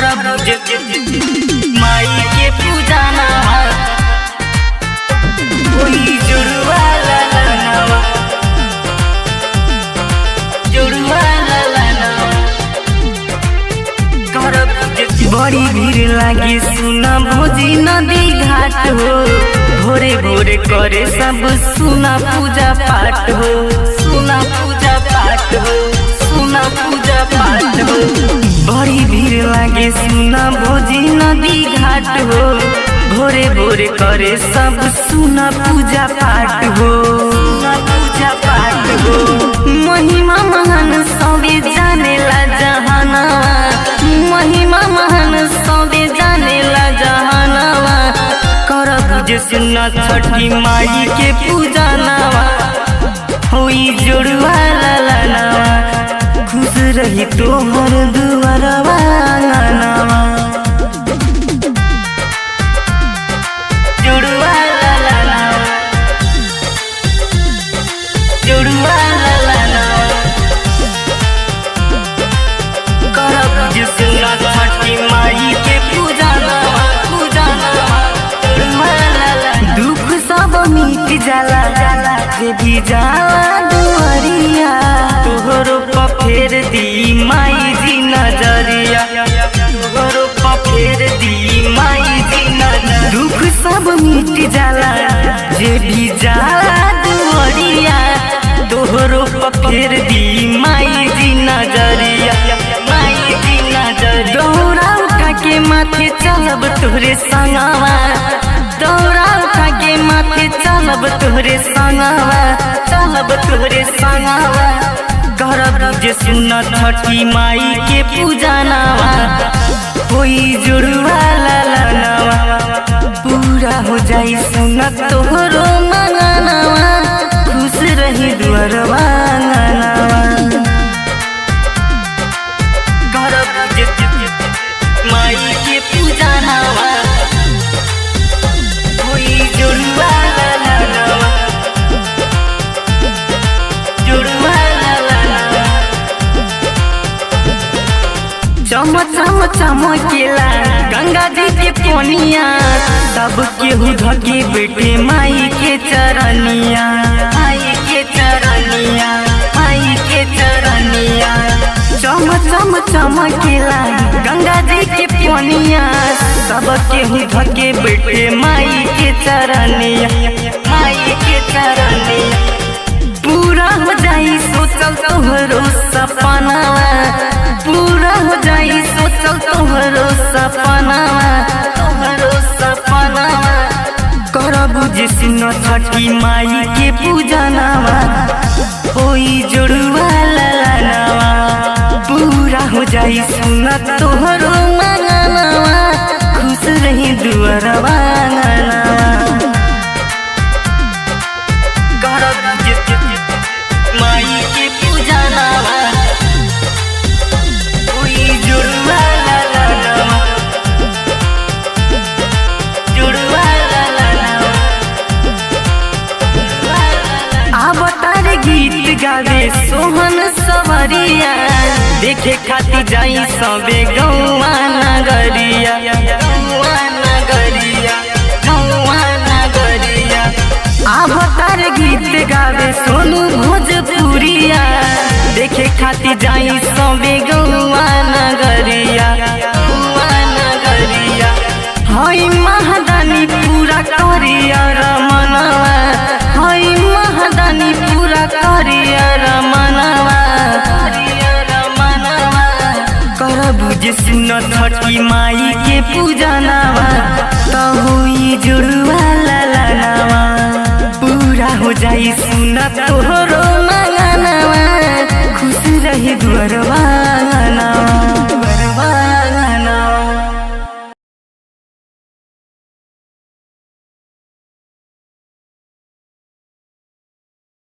करब माई के पूजा नवा कोई जुड़वा ललनवा जुड़वा ललनवा करब बड़ी भीड़ लागे सुना भोजी नदी घाट हो भोरे भोरे करे सब सुना पूजा पाठ हो सुना पूजा पाठ हो सुना पूजा पाठ हो बड़ी भीड़ लागे सुना भोजी नदी घाट हो भोरे भोरे करे सब सुना पूजा पाठ हो सुना पूजा पाठ हो महिमा महान सबे जानेला जहानवा महिमा महान सबे जानेला जहानवा करब जे सुना छठी माई के पूजा नवा होई जुड़वा ललनवा खुश रही तोहर दुआरवा आंगनवा जुड़वा ललनवा जुड़वा ललनवा करब जे सुना छठी माई के पूजा नवा जुड़वा ललनवा दुख सब मिट जाला जे भी जाला दुआरिया तोहरो पर फेर दी माई जी नजरिया तोहरो पर फेर दी माई जी नजरिया दुख सब मिट जाला जे भी जाला दुआरिया तोहरो पर फेर दी माई जी नजरिया माई जी नजरिया दौड़ा उठा के माथे चलब तोहरे संगवा दौड़ा उठा के माथे चलब तोहरे संगवा चलब तोहरे संगवा करब जे सुना छठी माई के पूजा नवा कोई जुड़वा ललनवा पूरा हो जाई सुना तोहरो मंगनवा खुश रही दुआरवा आंगनवा करब जे माई के पूजा नवा कोई जुड़वा ललनवा जुड़वा ललनवा चम चम चमकेला गंगा जी के पोनिया सब केहू धके बेटे माई के चरनिया माई के चरनिया माई के चरनिया चम चम चमकेला गंगा जी के पोनिया सब केहू धके बेटे माई के चरनिया माई के चरनिया पूरा हो जाई सोचल तोहरो सपनावा पूरा हो जाई सोचल तोहरो सपनावा तोहरो सपनावा करब जे सुना छठी माई के पूजा नवा होई जुड़वा ललनवा पूरा हो जाई सुना तोहरो मंगनवा खुश रही दुआरवा आंगनवा करब जे माई के पूजा नवा कोई जुड़वा ललनवा जुड़वा ललनवा अवतार गीत गावे सोहन सवरिया देखे खाती जाई सबे गौवा नगरिया गौवा नगरिया गौवा नगरिया अवतार गीत गावे सोनू भोजपुरिया देखे खाती जाई सबे गौवा नगरिया गौवा नगरिया हई महादानी पूरा करिया रमनवा हई महादानी पूरा करिया रमनवा करब जे सुना छठी माई के पूजा नवा तो हुई जुड़वा ललनवा पूरा हो जाई सुना तोहरो मंगनवा खुश रही दुआरवा